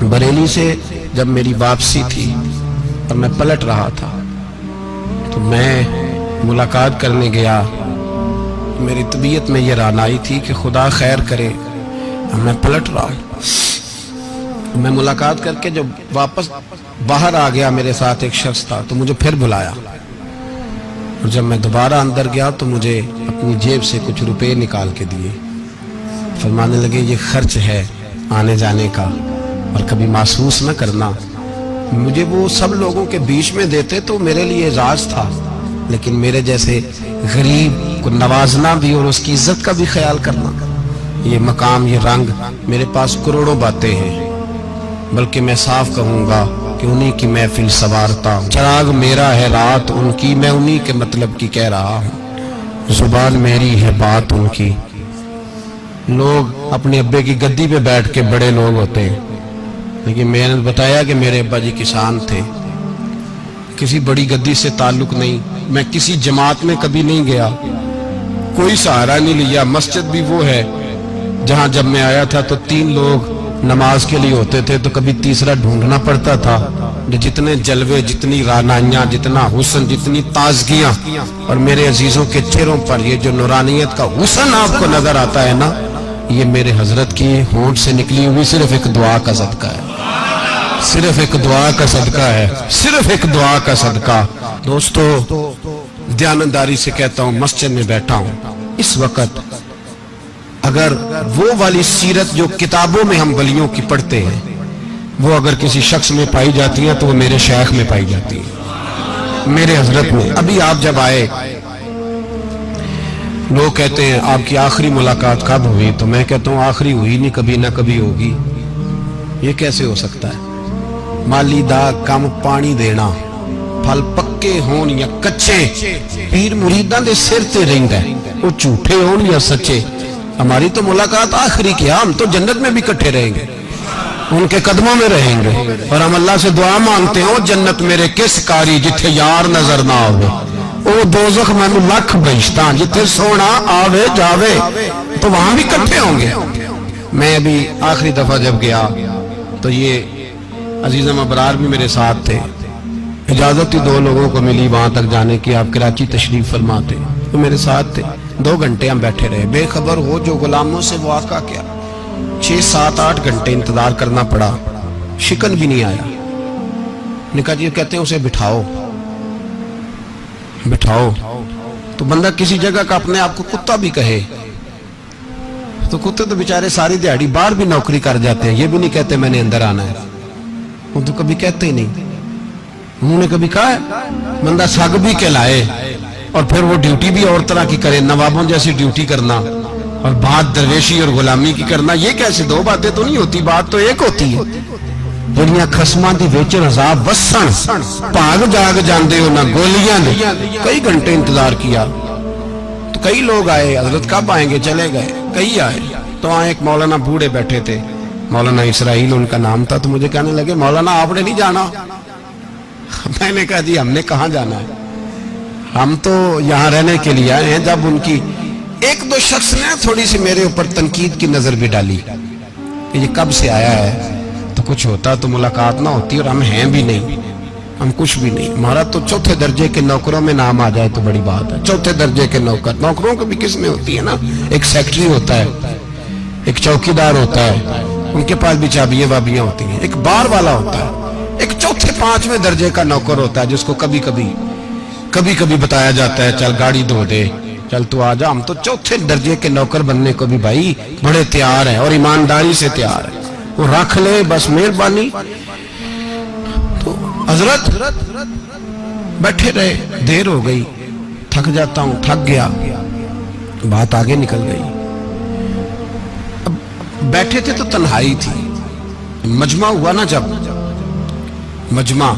بریلی سے جب میری واپسی تھی اور میں پلٹ رہا تھا تو میں ملاقات کرنے گیا. میری طبیعت میں یہ رانائی تھی کہ خدا خیر کرے، میں پلٹ رہا ہوں. میں ملاقات کر کے جب واپس باہر آ گیا، میرے ساتھ ایک شخص تھا تو مجھے پھر بلایا، اور جب میں دوبارہ اندر گیا تو مجھے اپنی جیب سے کچھ روپے نکال کے دیے. فرمانے لگے یہ خرچ ہے آنے جانے کا، اور کبھی محسوس نہ کرنا. مجھے وہ سب لوگوں کے بیچ میں دیتے تو میرے لیے اعزاز تھا، لیکن میرے جیسے غریب کو نوازنا بھی اور اس کی عزت کا بھی خیال کرنا، یہ مقام، یہ رنگ، میرے پاس کروڑوں باتیں ہیں، بلکہ میں صاف کہوں گا کہ انہی کی محفل سوارتا ہوں. چراغ میرا ہے رات ان کی، میں انہی کے مطلب کی کہہ رہا ہوں. زبان میری ہے بات ان کی. لوگ اپنے ابے کی گدی پہ بیٹھ کے بڑے لوگ ہوتے ہیں، لیکن میں نے بتایا کہ میرے ابا جی کسان تھے. کسی بڑی گدی سے تعلق نہیں. میں کسی جماعت میں کبھی نہیں گیا، کوئی سہارا نہیں لیا. مسجد بھی وہ ہے جہاں جب میں آیا تھا تو 3 لوگ نماز کے لیے ہوتے تھے، تو کبھی تیسرا ڈھونڈنا پڑتا تھا. جتنے جلوے، جتنی رانائیاں، جتنا حسن، جتنی تازگیاں، اور میرے عزیزوں کے چہروں پر یہ جو نورانیت کا حسن آپ کو نظر آتا ہے نا، یہ میرے حضرت کی ہونٹ سے نکلی ہوئی صرف ایک دعا کا صدقہ ہے. صرف ایک دعا کا صدقہ ہے، صرف ایک دعا کا صدقہ. دوستو، دیانتداری سے کہتا ہوں، مسجد میں بیٹھا ہوں اس وقت، اگر وہ والی سیرت جو کتابوں میں ہم ولیوں کی پڑھتے ہیں وہ اگر کسی شخص میں پائی جاتی ہیں تو وہ میرے شیخ میں پائی جاتی ہیں، میرے حضرت میں. ابھی آپ جب آئے، لوگ کہتے ہیں آپ کی آخری ملاقات کب ہوئی، تو میں کہتا ہوں آخری ہوئی نہیں، کبھی نہ کبھی ہوگی. یہ کیسے ہو سکتا ہے؟ مالی دا کم پانی دینا، پھل پکے ہون یا کچے، پیر مریداں دے سر تے رہندا ہے، وہ جھوٹے ہون یا سچے. ہماری تو ملاقات آخری کی، ہم تو جنت میں بھی کٹھے رہیں گے، ان کے قدموں میں رہیں گے، اور ہم اللہ سے دعا مانگتے ہیں، جنت میرے کس کاری جتھے یار نظر نہ آوے، وہ دوزخ میں لکھ بہشتاں جتھے سونا آوے جاوے، تو وہاں بھی کٹھے ہوں گے. میں ابھی آخری دفعہ جب گیا تو یہ عزیزم ابرار بھی میرے ساتھ تھے. اجازت ہی 2 لوگوں کو ملی وہاں تک جانے کی، آپ کراچی تشریف فرما تھے، تو میرے ساتھ تھے. 2 گھنٹے ہم بیٹھے رہے، بے خبر ہو جو غلاموں سے وہ آقا کیا. 6 7 8 گھنٹے انتظار کرنا پڑا، شکن بھی نہیں آیا. نکاح جی کہتے ہیں اسے بٹھاؤ بٹھاؤ. تو بندہ کسی جگہ کا اپنے آپ کو کتا بھی کہے تو کتے تو بیچارے ساری دیہڑی باہر بھی نوکری کر جاتے ہیں، یہ بھی نہیں کہتے میں نے اندر آنا ہے، وہ تو کبھی کہتے ہی نہیں. انہوں نے کبھی کہا ہے بندہ سگ بھی کہلائے اور پھر وہ ڈیوٹی بھی اور طرح کی کرے، نوابوں جیسی ڈیوٹی کرنا اور بات درویشی اور غلامی کی کرنا، یہ کیسے؟ 2 باتیں تو نہیں ہوتی، بات تو ایک ہوتی ہے. دنیا خسماں دی ویچن عذاب وسن، بھاگ جاگ جاندے ہو نہ گولیاں دے. کئی گھنٹے انتظار کیا تو کئی لوگ آئے، حضرت کب آئیں گے، چلے گئے. کئی آئے تو وہاں ایک مولانا بوڑھے بیٹھے تھے، مولانا اسرائیل ان کا نام تھا. تو مجھے کہنے لگے مولانا آپ نے نہیں جانا؟ میں نے کہا جی ہم نے کہاں جانا ہے، ہم تو یہاں رہنے کے لیے آئے ہیں. جب ان کی 1-2 شخص نے تھوڑی سی میرے اوپر تنقید کی نظر بھی ڈالی کہ یہ کب سے آیا ہے، تو کچھ ہوتا تو ملاقات نہ ہوتی، اور ہم ہیں بھی نہیں، ہم کچھ بھی نہیں. ہمارا تو 4تھے درجے کے نوکروں میں نام آ جائے تو بڑی بات ہے. 4تھے درجے کے نوکروں کو بھی کس میں ہوتی ہے نا، ایک سیکٹری ہوتا ہے، ایک چوکیدار ہوتا ہے، ان کے پاس بھی چابیاں وابیاں ہوتی ہیں، ایک بار والا ہوتا ہے، ایک 4تھے 5ویں درجے کا نوکر ہوتا ہے جس کو کبھی کبھی بتایا جاتا ہے چل گاڑی دھو دے، چل تو آ جا. ہم تو 4تھے درجے کے نوکر بننے کو بھی بھائی بڑے تیار ہیں اور ایمانداری سے تیار ہیں، وہ رکھ لے بس مہربانی. تو حضرت بیٹھے رہے، دیر ہو گئی، تھک جاتا ہوں، تھک گیا، بات آگے نکل گئی. اب بیٹھے تھے تو تنہائی تھی. مجمع ہوا نا، جب مجمع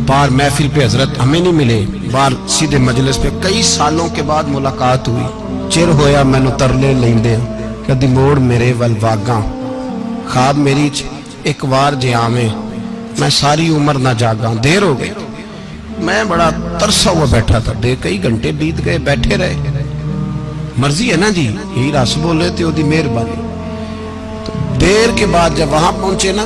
بار محفل پہ حضرت ہمیں نہیں ملے، بار سیدھے مجلس پہ کئی سالوں کے بعد ملاقات ہوئی. چر ہویا مینو ترلے لیندے کدی موڑ میرے ول واگاں، خواب میری ایک وار جے آویں، میں ساری عمر نہ جاگاں. دیر ہو گئی، میں بڑا ترسا ہوا بیٹھا تھا. کئی گھنٹے بیت گئے، بیٹھے رہے. مرضی ہے نا جی، یہی رس بولے تھے، وہ دی مہربانی. تو دیر کے بعد جب وہاں پہنچے نا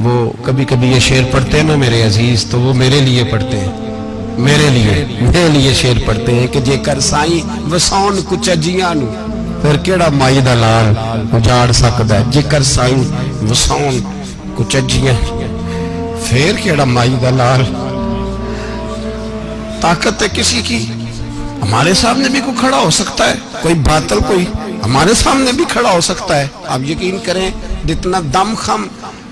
وہ کبھی کبھی یہ شعر پڑھتے ہیں نا میرے عزیز، تو وہ میرے لیے پڑھتے ہیں، میرے لیے شعر پڑھتے ہیں کہ جے کر سائیں وساؤن کچھ اجیاں نو پھر کیڑا مائی دا لال اجاڑ سکدا ہے، جے کر سائیں وساؤن کچھ اجیاں پھر کیڑا مائی دا لال۔ طاقت ہے کسی کی، ہمارے سامنے بھی کوئی کھڑا ہو سکتا ہے، کوئی باطل کوئی ہمارے سامنے بھی کھڑا ہو سکتا ہے۔ آپ یقین کریں جتنا دم خم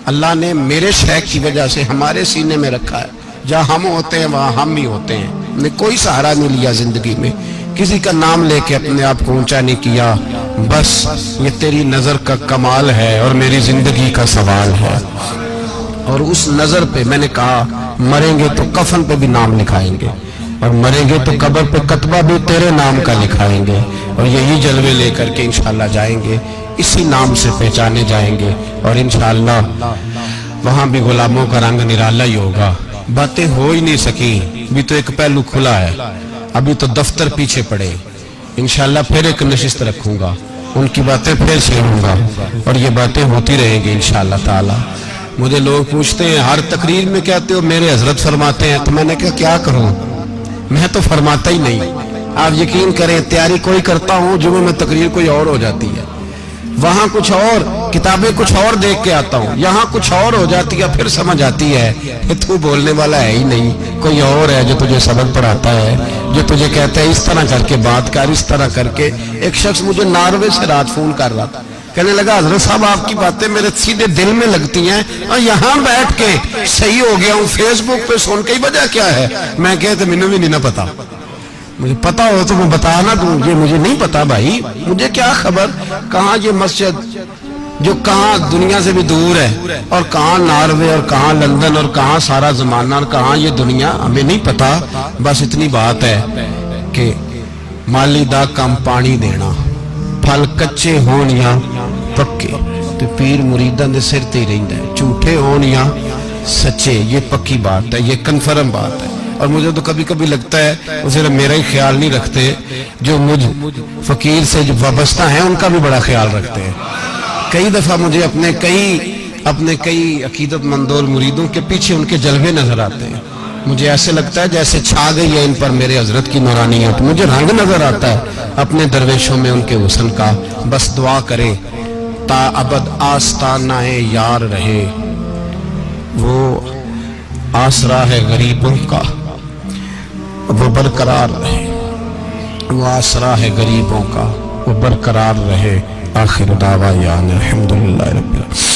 اللہ نے میرے شیخ کی وجہ سے ہمارے سینے میں رکھا ہے، جہاں ہم ہوتے ہیں وہاں ہم بھی ہوتے ہیں۔ ہم نے کوئی سہارا نہیں لیا زندگی میں، کسی کا نام لے کے اپنے آپ کو اونچا نہیں کیا، بس یہ تیری نظر کا کمال ہے اور میری زندگی کا سوال ہے۔ اور اس نظر پہ میں نے کہا مریں گے تو کفن پہ بھی نام لکھائیں گے، اور مریں گے تو قبر پہ کتبہ بھی تیرے نام کا لکھائیں گے، اور یہی جلوے لے کر کے انشاءاللہ جائیں گے، اسی نام سے پہچانے جائیں گے، اور انشاءاللہ وہاں بھی غلاموں کا رنگ نرالا ہی ہوگا۔ باتیں ہو ہی نہیں سکی، بھی تو ایک پہلو کھلا ہے، ابھی تو دفتر پیچھے پڑے، انشاءاللہ پھر ایک نشست رکھوں گا، ان کی باتیں پھر چھیڑوں گا، اور یہ باتیں ہوتی رہیں گی انشاءاللہ تعالی۔ مجھے لوگ پوچھتے ہیں ہر تقریر میں کہتے ہو میرے حضرت فرماتے ہیں، تو میں نے کہا کیا کروں، میں تو فرماتا ہی نہیں۔ آپ یقین کریں تیاری کوئی کرتا ہوں، جمعہ میں تقریر کوئی اور ہو جاتی ہے، وہاں کچھ اور کتابیں کچھ اور دیکھ کے آتا ہوں، یہاں کچھ اور ہو جاتی ہے، پھر سمجھ آتی ہے کہ تو بولنے والا ہے ہی نہیں، کوئی اور ہے جو تجھے سبق پڑھاتا ہے، جو تجھے کہتا ہے اس طرح کر کے بات کر، اس طرح کر کے۔ ایک شخص مجھے ناروے سے رات فون کر رہا تھا، کہنے لگا حضرت صاحب آپ کی باتیں میرے سیدھے دل میں لگتی ہیں، اور یہاں بیٹھ کے صحیح ہو گیا ہوں، فیس بک پہ سن کے وجہ کیا ہے؟ میں کہتے مجھے بھی نہیں پتا، مجھے پتا ہو تو میں بتا نہ دوں، یہ مجھے نہیں پتا بھائی، مجھے کیا خبر کہاں یہ مسجد جو کہاں دنیا سے بھی دور ہے، اور کہاں ناروے اور کہاں لندن اور کہاں سارا زمانہ اور کہاں یہ دنیا، ہمیں نہیں پتا۔ بس اتنی بات ہے کہ مالی دا کم پانی دینا، پھل کچے ہون یا پکے تو پیر مریداں دے سر تے ہی رہندا ہے، جھوٹے ہون یا سچے، یہ پکی بات ہے، یہ کنفرم بات ہے۔ اور مجھے تو کبھی کبھی لگتا ہے وہ صرف میرا ہی خیال نہیں رکھتے، جو مجھ فقیر سے جو وابستہ ہیں ان کا بھی بڑا خیال رکھتے ہیں۔ کئی دفعہ مجھے اپنے کئی عقیدت مندوں مریدوں کے پیچھے ان کے جلوے نظر آتے ہیں، مجھے ایسے لگتا ہے جیسے چھا گئی ہے ان پر میرے حضرت کی نورانیت، مجھے رنگ نظر آتا ہے اپنے درویشوں میں ان کے حسن کا۔ بس دعا کرے تا ابد آستانہ یار رہے، وہ آسرا ہے غریبوں کا، وہ برقرار رہے، وہ آسرا ہے غریبوں کا، وہ برقرار رہے۔ آخر دعویٰ الحمدللہ رب العالمین۔